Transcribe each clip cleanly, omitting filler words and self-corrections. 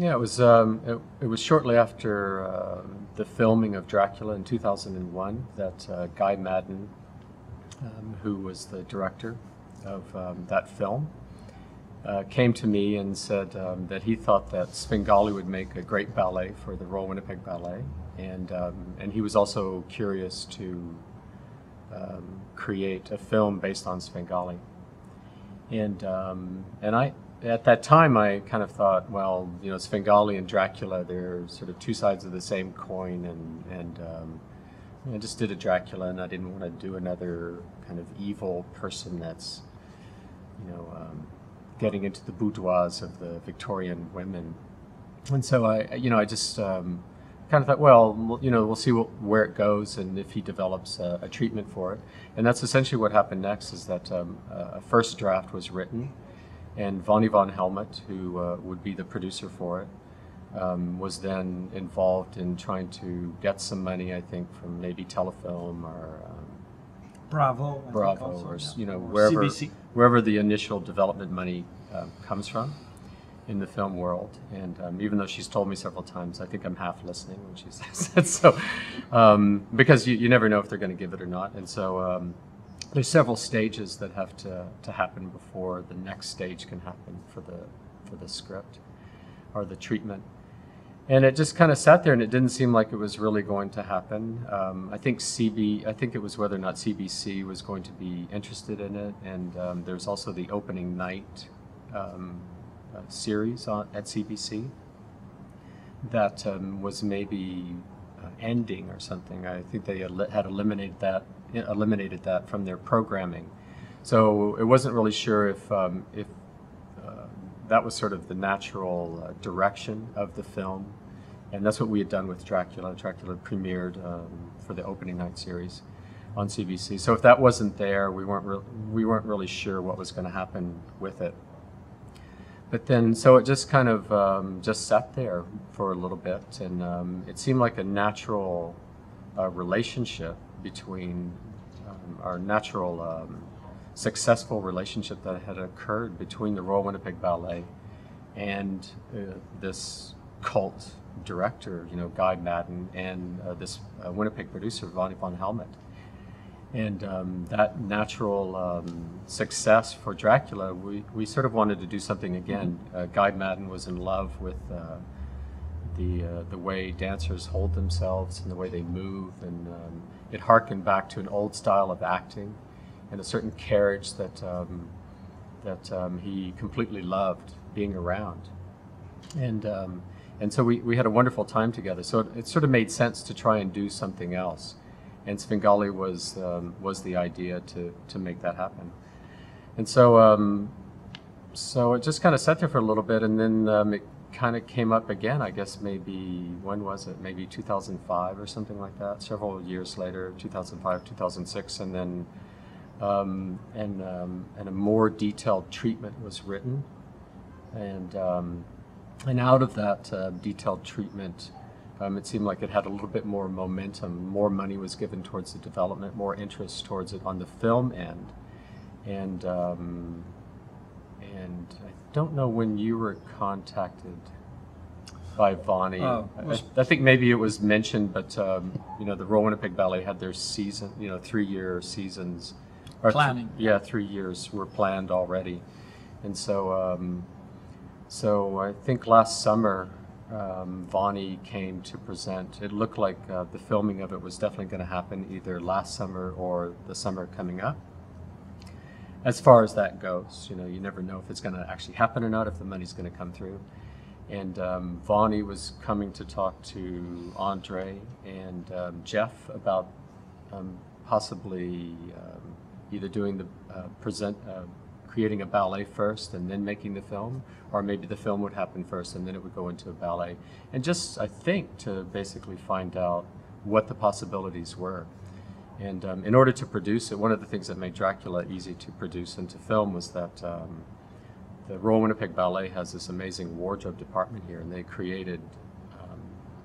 Yeah, it was shortly after the filming of Dracula in 2001 that Guy Maddin, who was the director of that film, came to me and said that he thought that Svengali would make a great ballet for the Royal Winnipeg Ballet, and he was also curious to create a film based on Svengali. And I at that time I kind of thought, well, you know, Svengali and Dracula, they're sort of two sides of the same coin, and I just did a Dracula, and I didn't want to do another kind of evil person that's, you know, getting into the boudoirs of the Victorian women. And so I just kind of thought, well, you know, we'll see where it goes and if he develops a treatment for it. And that's essentially what happened next. Is that a first draft was written, and Vonnie von Helmut, who would be the producer for it, was then involved in trying to get some money, I think, from maybe Telefilm or Bravo, I think Bravo, also, or yeah. you know, Or wherever CBC. wherever the initial development money comes from in the film world. And even though she's told me several times, I think I'm half listening when she says that. So, because you never know if they're going to give it or not. And so there's several stages that have to happen before the next stage can happen for the script or the treatment. And it just kind of sat there, and it didn't seem like it was really going to happen. I think it was whether or not CBC was going to be interested in it, and there's also the opening night series at CBC that was maybe ending or something. I think they had eliminated that from their programming, so it wasn't really sure if that was sort of the natural direction of the film, and that's what we had done with Dracula. Dracula premiered for the opening night series on CBC. So if that wasn't there, we weren't really sure what was going to happen with it. But then, so it just kind of just sat there for a little bit, and it seemed like a natural relationship between our natural successful relationship that had occurred between the Royal Winnipeg Ballet and this cult director, you know, Guy Maddin, and this Winnipeg producer, Vonnie von Helmut. And that natural success for Dracula, we sort of wanted to do something again. Guy Maddin was in love with the way dancers hold themselves and the way they move, and it harkened back to an old style of acting and a certain carriage that he completely loved being around. And so we had a wonderful time together. So it sort of made sense to try and do something else. And Svengali was the idea to make that happen. And so so it just kind of sat there for a little bit, and then it kind of came up again, I guess maybe, when was it? Maybe 2005 or something like that, several years later, 2005, 2006, and then and a more detailed treatment was written. And out of that detailed treatment, it seemed like it had a little bit more momentum. More money was given towards the development, more interest towards it on the film end. And I don't know when you were contacted by Vonnie. I think maybe it was mentioned, but you know, the Royal Winnipeg Ballet had their season, you know, 3-year seasons. Planning. 3 years were planned already. And so so I think last summer, Vonnie came to present. It looked like the filming of it was definitely going to happen either last summer or the summer coming up. As far as that goes, you know, you never know if it's going to actually happen or not, if the money's going to come through. And Vonnie was coming to talk to Andre and Jeff about possibly either doing the creating a ballet first and then making the film, or maybe the film would happen first and then it would go into a ballet. And just, I think, to basically find out what the possibilities were. And in order to produce it, one of the things that made Dracula easy to produce and to film was that the Royal Winnipeg Ballet has this amazing wardrobe department here, and they created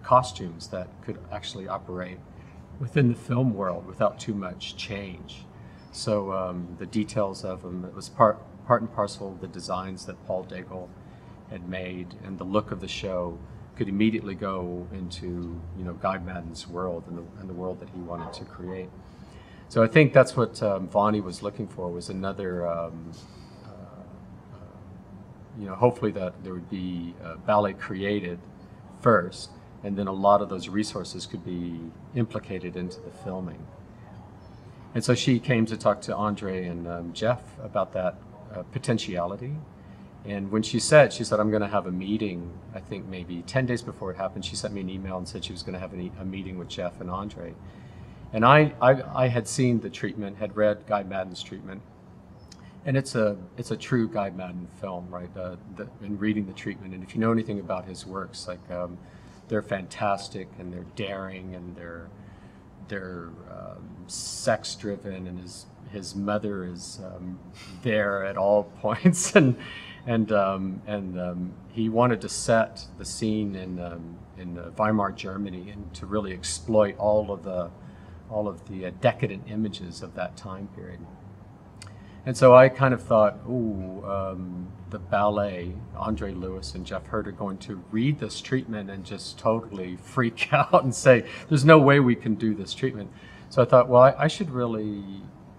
costumes that could actually operate within the film world without too much change. So the details of them, it was part and parcel of the designs that Paul Daigle had made, and the look of the show could immediately go into, you know, Guy Madden's world and the world that he wanted to create. So I think that's what Vonnie was looking for, was another, you know, hopefully that there would be ballet created first, and then a lot of those resources could be implicated into the filming. And so she came to talk to Andre and Jeff about that potentiality. And when she said, I'm going to have a meeting, I think maybe 10 days before it happened, she sent me an email and said she was going to have a meeting with Jeff and Andre. And I had seen the treatment, had read Guy Madden's treatment, and it's a true Guy Madden film, right? In reading the treatment, and if you know anything about his works, like they're fantastic and they're daring and they're sex driven, and his mother is there at all points, and he wanted to set the scene in Weimar, Germany, and to really exploit all of the decadent images of that time period. And so I kind of thought, the ballet, Andre Lewis and Jeff Hurt are going to read this treatment and just totally freak out and say, there's no way we can do this treatment. So I thought, well, I should really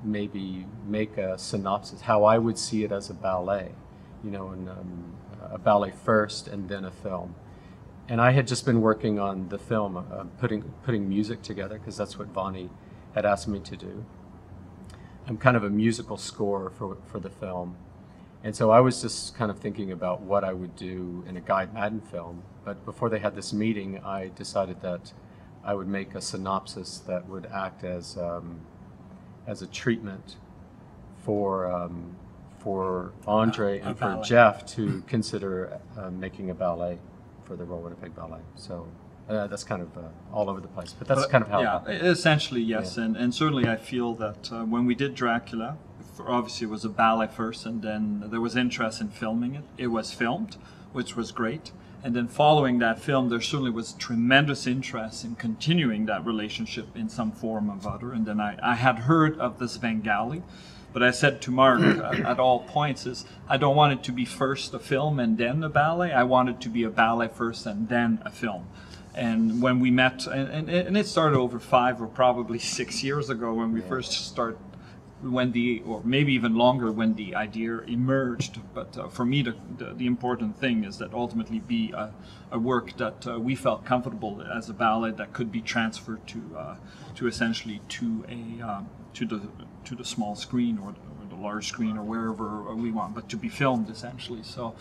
maybe make a synopsis, how I would see it as a ballet, you know, and a ballet first and then a film. And I had just been working on the film, putting music together, because that's what Vonnie had asked me to do. I'm kind of a musical score for the film. And so I was just kind of thinking about what I would do in a Guy Madden film. But before they had this meeting, I decided that I would make a synopsis that would act as a treatment for Andre and for Jeff to consider making a ballet for the Royal Winnipeg Ballet. So that's kind of all over the place, but that's kind of how. Yeah, essentially yes, yeah. And certainly I feel that when we did Dracula, obviously it was a ballet first, and then there was interest in filming it. It was filmed, which was great. And then following that film, there certainly was tremendous interest in continuing that relationship in some form or other. And then I had heard of the Svengali, but I said to Mark at all points is, I don't want it to be first a film and then a ballet. I want it to be a ballet first and then a film. And when we met, and it started over 5 or probably 6 years ago when we first started, or maybe even longer, when the idea emerged. But for me, the important thing is that ultimately be a work that we felt comfortable as a ballet that could be transferred to essentially to the small screen or the large screen or wherever we want, but to be filmed essentially. So,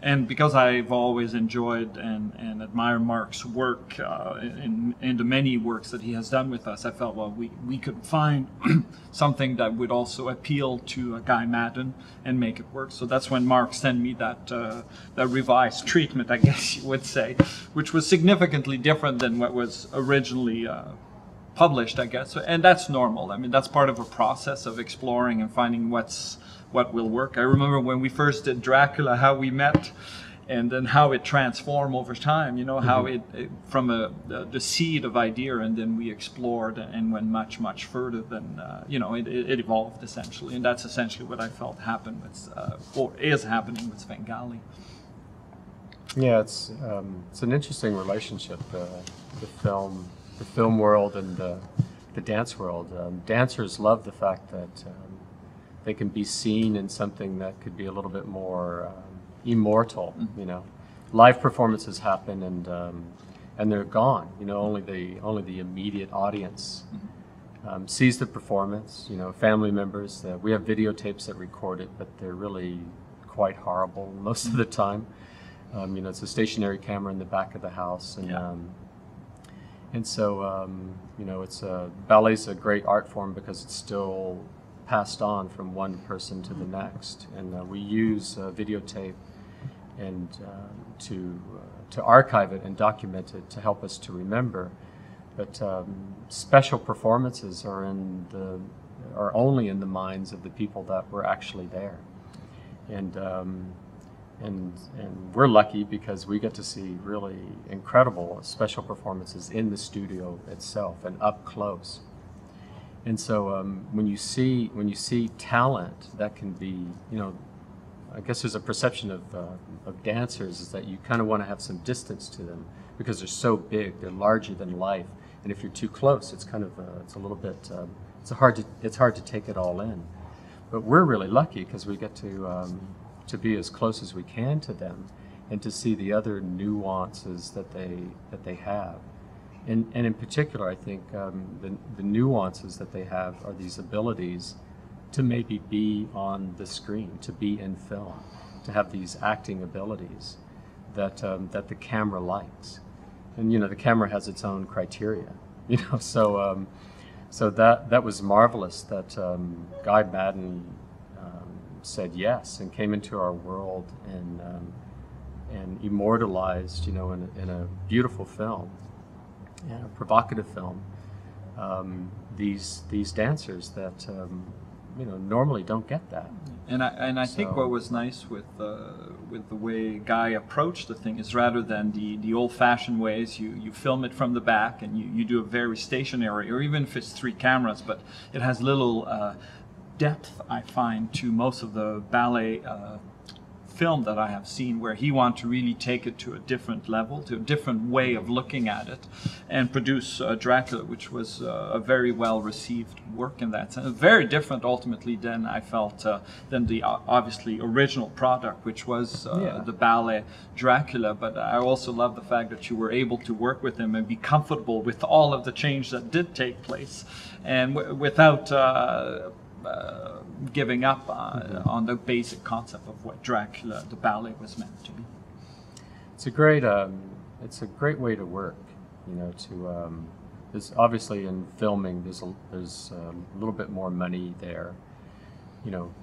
and because I've always enjoyed and admired Mark's work in the many works that he has done with us, I felt, well, we could find something that would also appeal to a Guy Madden and make it work. So that's when Mark sent me that revised treatment, I guess you would say, which was significantly different than what was originally published, I guess. And that's normal. I mean, that's part of a process of exploring and finding what will work. I remember when we first did Dracula, how we met, and then how it transformed over time, you know, how it from the seed of idea, and then we explored and went much, much further than, you know, it evolved essentially. And that's essentially what I felt happened with, or is happening with Svengali. Yeah, it's an interesting relationship, the film world and the dance world. Dancers love the fact that they can be seen in something that could be a little bit more immortal. You know, live performances happen and they're gone. You know, only the immediate audience sees the performance. You know, family members. We have videotapes that record it, but they're really quite horrible most of the time. You know, it's a stationary camera in the back of the house, and and so you know, ballet's a great art form because it's still passed on from one person to the next, and we use videotape and to archive it and document it to help us to remember. But special performances are only in the minds of the people that were actually there, and we're lucky because we get to see really incredible special performances in the studio itself and up close. And so when you see talent that can be, you know, I guess there's a perception of dancers is that you kind of want to have some distance to them because they're so big, they're larger than life, and if you're too close, it's kind of it's a little bit it's hard to take it all in. But we're really lucky because we get to be as close as we can to them and to see the other nuances that they have. And in particular, I think the nuances that they have are these abilities to maybe be on the screen, to be in film, to have these acting abilities that the camera likes. And the camera has its own criteria, so that was marvelous that Guy Madden said yes and came into our world and immortalized, in a beautiful film, and a provocative film, these dancers that normally don't get that. And I think what was nice with the way Guy approached the thing is rather than the old-fashioned ways, you film it from the back and you do a very stationary, or even if it's 3 cameras, but it has little depth, I find, to most of the ballet film that I have seen, where he wanted to really take it to a different level, to a different way of looking at it, and produce Dracula, which was a very well received work in that sense. Very different ultimately than I felt than the obviously original product, which was the ballet Dracula. But I also love the fact that you were able to work with him and be comfortable with all of the change that did take place, and without giving up on the basic concept of what Dracula, the ballet, was meant to be. It's a great way to work. There's obviously in filming there's a little bit more money there,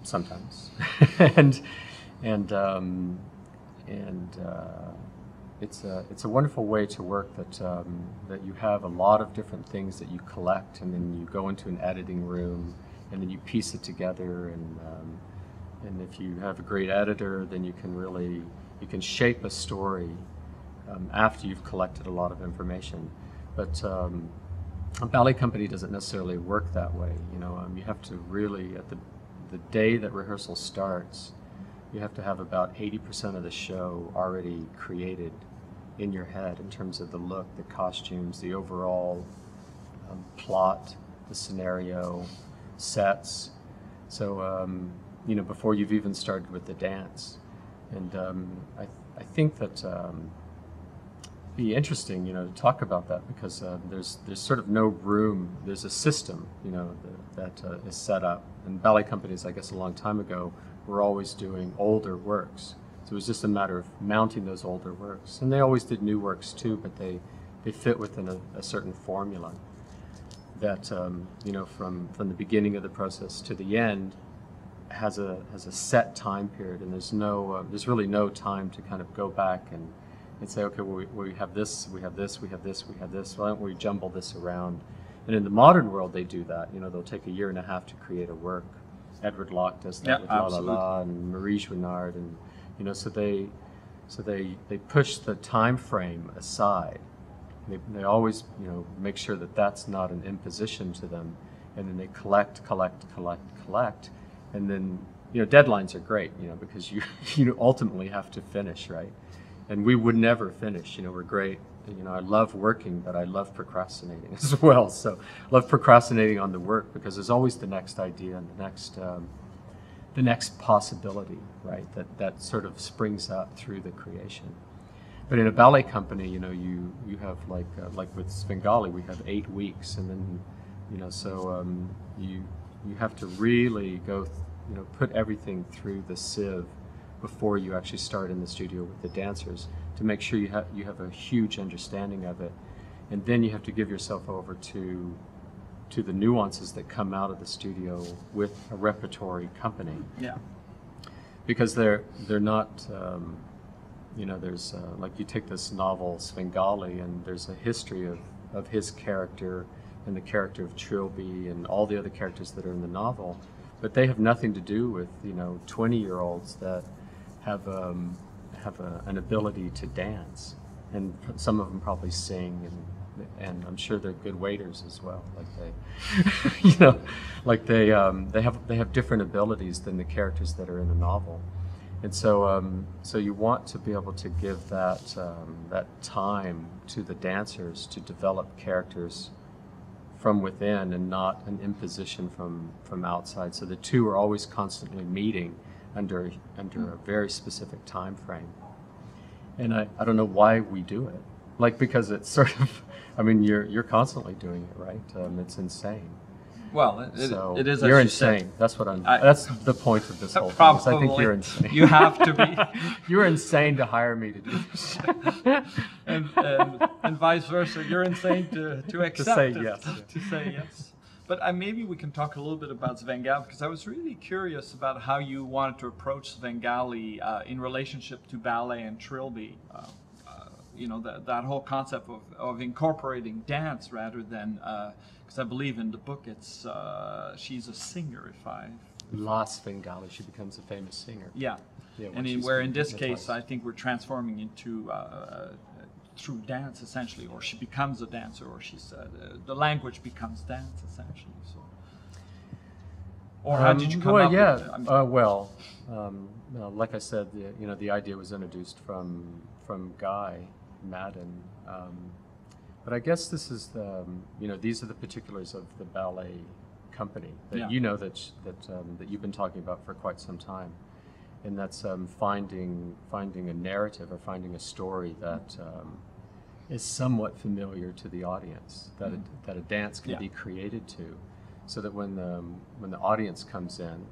sometimes, and it's a wonderful way to work that you have a lot of different things that you collect, and then you go into an editing room. And then you piece it together, and if you have a great editor, then you can shape a story after you've collected a lot of information. But a ballet company doesn't necessarily work that way. You have to really, at the day that rehearsal starts, you have to have about 80% of the show already created in your head in terms of the look, the costumes, the overall plot, the scenario, sets. So before you've even started with the dance, and I think that it'd be interesting to talk about that, because there's sort of no room. There's a system that is set up, and ballet companies, I guess a long time ago, were always doing older works, so it was just a matter of mounting those older works, and they always did new works too, but they fit within a certain formula that from the beginning of the process to the end has a set time period, and there's really no time to kind of go back and say, okay, well, we have this, we have this, we have this, we have this. Why don't we jumble this around? And in the modern world, they do that. They'll take 1.5 years to create a work. Edward Locke does that with La La La, and Marie Chouinard, and so they push the time frame aside. They always, make sure that that's not an imposition to them, and then they collect, and then, deadlines are great, because you ultimately have to finish, right? And we would never finish. We're great. I love working, but I love procrastinating as well. So I love procrastinating on the work, because there's always the next idea and the next possibility, right? That sort of springs up through the creation. But in a ballet company, you have like with Svengali, we have 8 weeks, and then so you have to really go, put everything through the sieve before you actually start in the studio with the dancers, to make sure you have a huge understanding of it, and then you have to give yourself over to the nuances that come out of the studio with a repertory company. Yeah. Because they're not. There's like, you take this novel Svengali, and there's a history of his character and the character of Trilby and all the other characters that are in the novel, but they have nothing to do with 20-year-olds that have an ability to dance, and some of them probably sing, and I'm sure they're good waiters as well. Like they have different abilities than the characters that are in the novel. And so, so you want to be able to give that time to the dancers to develop characters from within and not an imposition from outside. So the two are always constantly meeting under a very specific time frame. And I don't know why we do it. Like, because it's sort of, I mean, you're constantly doing it, right? It's insane. Well, it is. You're as you insane. said. That's what I'm. That's the point of this whole thing. Probably. I think you're insane. You have to be. You're insane to hire me to do this. and vice versa. You're insane to accept say it, yes. To say yes. But maybe we can talk a little bit about Svengali, because I was really curious about how you wanted to approach Svengali in relationship to ballet and trilby. You know, that whole concept of incorporating dance rather than, because I believe in the book it's she's a singer. Lost Svengali, she becomes a famous singer. Yeah, and in this case, I think we're transforming into through dance essentially, or she becomes a dancer, or she's the language becomes dance essentially. So, or how did you come up with it? I mean, like I said, the idea was introduced from Guy Madden, but I guess this is these are the particulars of the ballet company that that you've been talking about for quite some time, and that's finding a narrative or finding a story that is somewhat familiar to the audience, that a dance can be created to, so that when the audience comes in,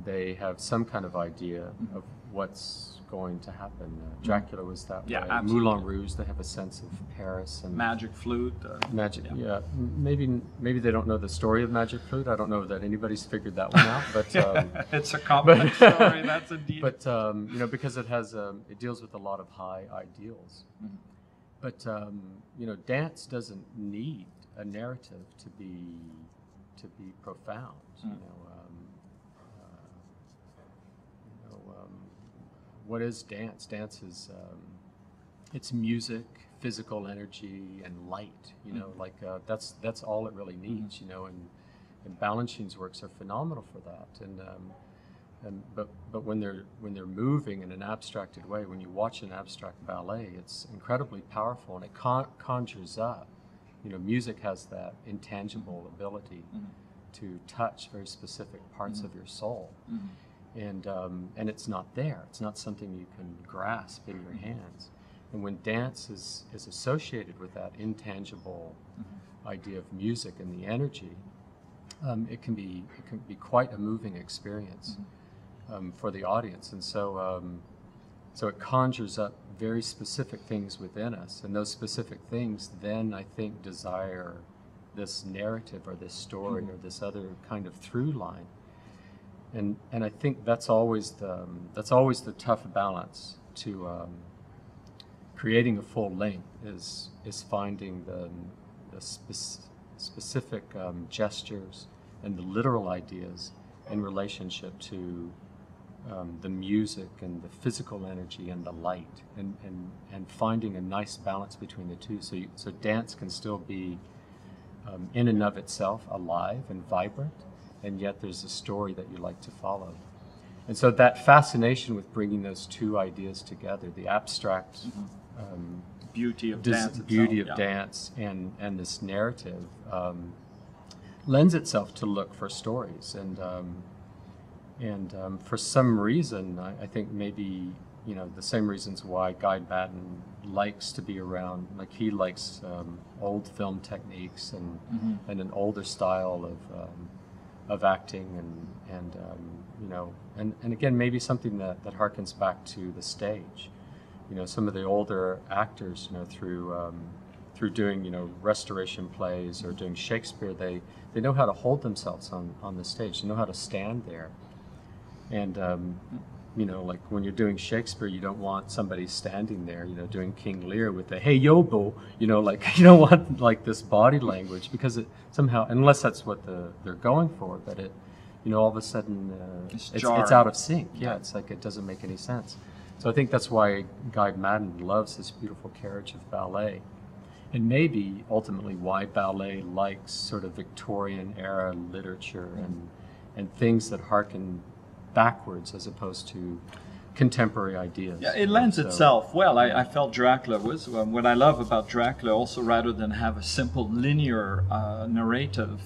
they have some kind of idea of what's going to happen. Dracula was that way. Absolutely. Moulin Rouge, they have a sense of Paris and Magic Flute. Maybe they don't know the story of Magic Flute. I don't know that anybody's figured that one out. But it's a complex story. That's indeed. But because it deals with a lot of high ideals. Mm-hmm. But dance doesn't need a narrative to be profound. What is dance? Dance is it's music, physical energy, and light. That's all it really needs. And Balanchine's works are phenomenal for that. But when they're moving in an abstracted way, when you watch an abstract ballet, it's incredibly powerful, and it conjures up. Music has that intangible ability to touch very specific parts of your soul. And it's not there. It's not something you can grasp in your hands. And when dance is associated with that intangible idea of music and the energy, it can be quite a moving experience for the audience. And so it conjures up very specific things within us, and those specific things then, I think, desire this narrative or this story or this other kind of through line. And I think that's always the tough balance to creating a full length is finding the specific gestures and the literal ideas in relationship to the music and the physical energy and the light, and finding a nice balance between the two. So dance can still be in and of itself alive and vibrant, and yet there's a story that you like to follow. And so that fascination with bringing those two ideas together, the abstract beauty of dance, dance and this narrative, lends itself to look for stories. And for some reason, I think maybe the same reasons why Guy Madden likes to be around. Like, he likes old film techniques and an older style of acting, and again, maybe something that harkens back to the stage. Some of the older actors, through doing restoration plays or doing Shakespeare, they know how to hold themselves on the stage. They know how to stand there. And like when you're doing Shakespeare, you don't want somebody standing there, doing King Lear with the "Hey Yobo," like you don't want like this body language, because it somehow, unless that's what they're going for, but it, all of a sudden it's out of sync. Yeah, it's like it doesn't make any sense. So I think that's why Guy Madden loves this beautiful carriage of ballet, and maybe ultimately why ballet likes sort of Victorian era literature and things that harken backwards as opposed to contemporary ideas. Yeah, it lends So, itself well. I felt Dracula was what I love about Dracula. Also, rather than have a simple linear narrative,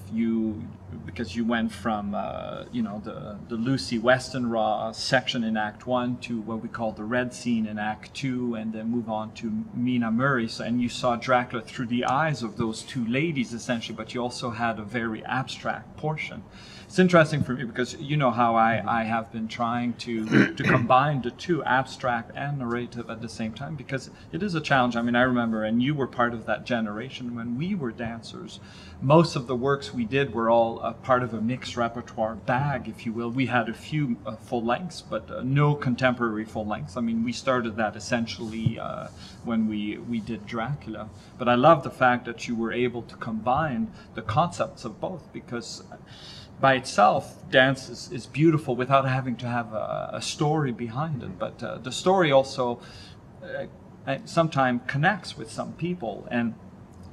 because you went from the Lucy Westenra section in Act 1 to what we call the Red Scene in Act 2, and then move on to Mina Murray. So, and you saw Dracula through the eyes of those two ladies essentially, but you also had a very abstract portion. It's interesting for me because you know how I have been trying to combine the two, abstract and narrative at the same time, because it is a challenge. I mean, I remember, and you were part of that generation when we were dancers, most of the works we did were all a part of a mixed repertoire bag, if you will. We had a few full lengths, but no contemporary full lengths. I mean, we started that essentially when we did Dracula. But I love the fact that you were able to combine the concepts of both, because by itself, dance is beautiful without having to have a story behind it. But the story also sometimes connects with some people and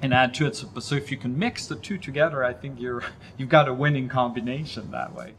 add to it. So if you can mix the two together, I think you've got a winning combination that way.